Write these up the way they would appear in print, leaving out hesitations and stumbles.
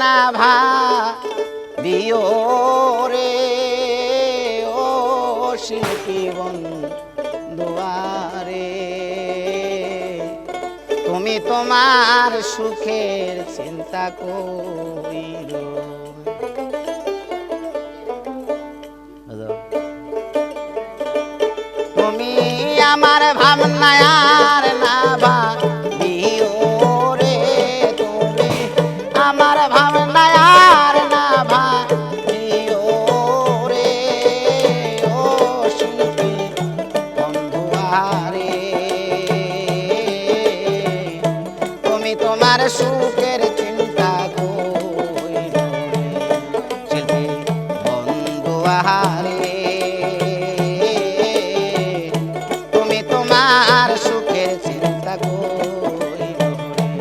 না ভাবিও রে ও শিল্পী বন্ধুয়ারে, তুমি তোমার সুখের চিন্তা কইরো। তুমি আমার ভাবনায় আর না ভাবিও রে, তুমি আমার ভাবনায় আর না ভাবিও রে ও শিল্পী বন্ধুয়ারে, তুমি তোমার সুখের চিন্তা কইরো রে শিল্পী বন্ধুয়ারে, তোমার সুখের চিন্তা করিব রে।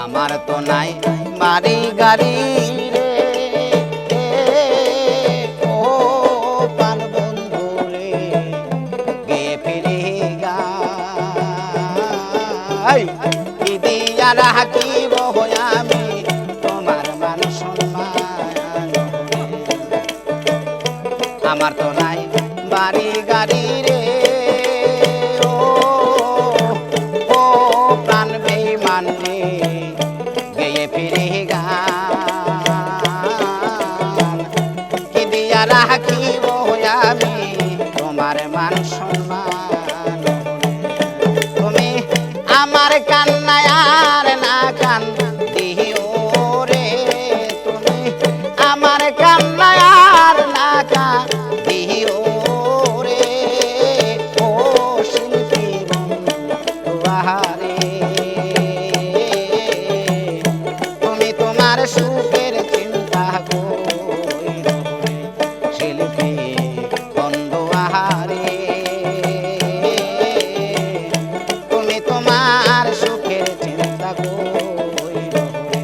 আমার তো নাই বাড়ি গাড়ি রে ও প্রাণ বন্ধু রে, গিয়ে ফিরে গাই কি দিয়া রাখিব আমি তোমার মান সম্মান রে। আমার তো নাই বাড়ি গাড়ি রে ও প্রাণ বেঈমান রে, গিয়ে ফিরে গান কি দিয়া রাখিব আমি তোমার মান সম্মান। তুমি আমার কান্নায় আর না কান দিও রে, তুমি আমার কান্নায় আর না কান দিও রে ও শিল্পী বন্ধুয়ারে, তোমার সুখের চিন্তা কইরো রে শিল্পী বন্ধুয়ারে, তুমি তোমার সুখের চিন্তা কইরো রে।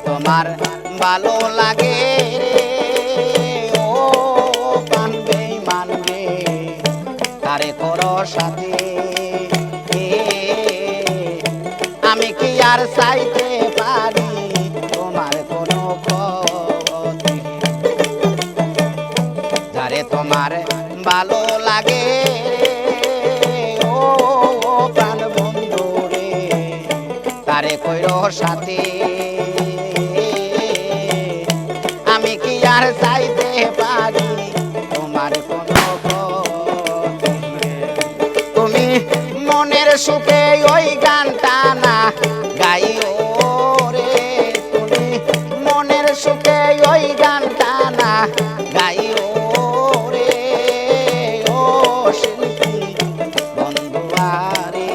তোমার ভালো লাগে রে ও প্রাণ বেঈমান রে, তারে করো সাথে আমি কি আর চাইতে পারি তোমার কোনো ক্ষতি, যারে তোমার ভালো লাগে ও প্রাণ বন্ধু রে, তারে কইরো সাথে আমি কি আর চাইতে পারি তোমার কোনো ক্ষতি। তুমি মনের সুখে ওই গানটা না গাইও রে, তুমি মনের সুখে ওই গানটা না গাইও রে ও শিল্পী বন্ধুয়ারে,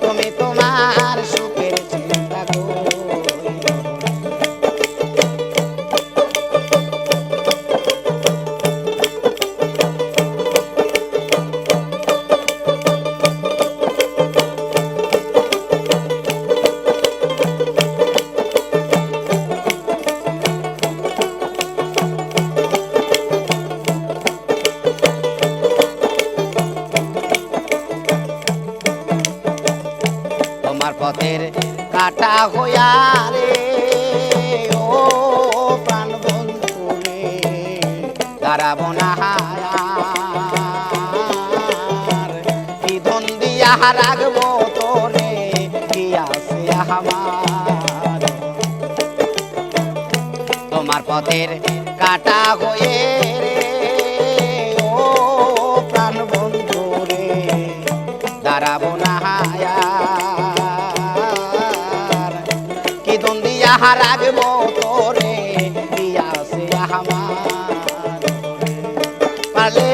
তুমি তোমার সুখের চিন্তা কইরো। তোমার পথের কাটা হইয়া রে ও প্রাণ বন্ধু রে, দাঁড়াবো না কি ধন দিয়া রাখবো তোরে কি আছে আমার, তোমার পথের কাটা হয়ে রে ও প্রাণ বন্ধু রে, দাঁড়াবো না হায়ার কি দন দিয়া রাখবো তোরে ইয়াসে আমার পারলে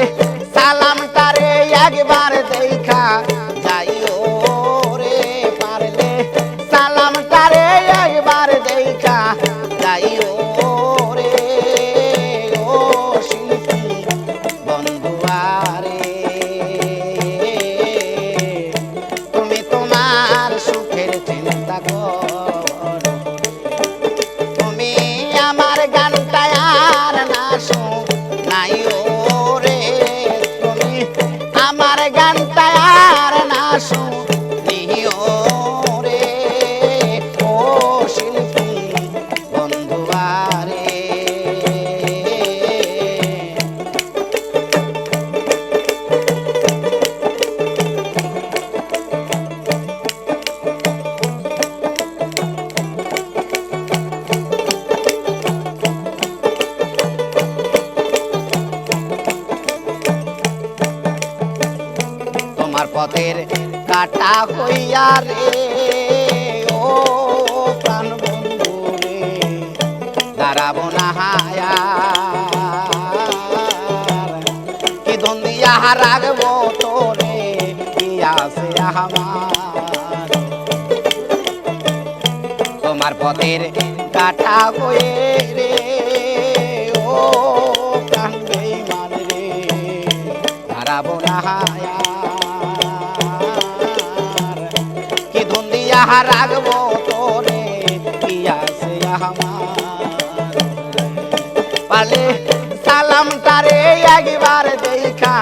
সালামটারে একবার দেখা যাইও রে পারলে সালামটারে একবার দেখা যাইও রে ও শিল্পী বন্ধুয়ারে তুমি তোমার সুখের চিন্তা কর তুমি আমার গানটা আর না শোনাইও রে তুমি আমার গানটা আর না শুনিও রে ও শিল্পী বন্ধুয়ারে তোমার পথের কাটা হইয়া রে ও প্রাণ বন্ধু রে দাঁড়াবো না হায়ার কি ধন দিয়া রাখবো তোরে ইয়াসে আমার তোমার পথের কাটা হয়ে রে ও প্রাণ বেঈমান রে দাঁড়াবো না কি ধন দিয়া রাখবো তোরে ইয়াসে আমার পালে সালামটারে একবার দেখা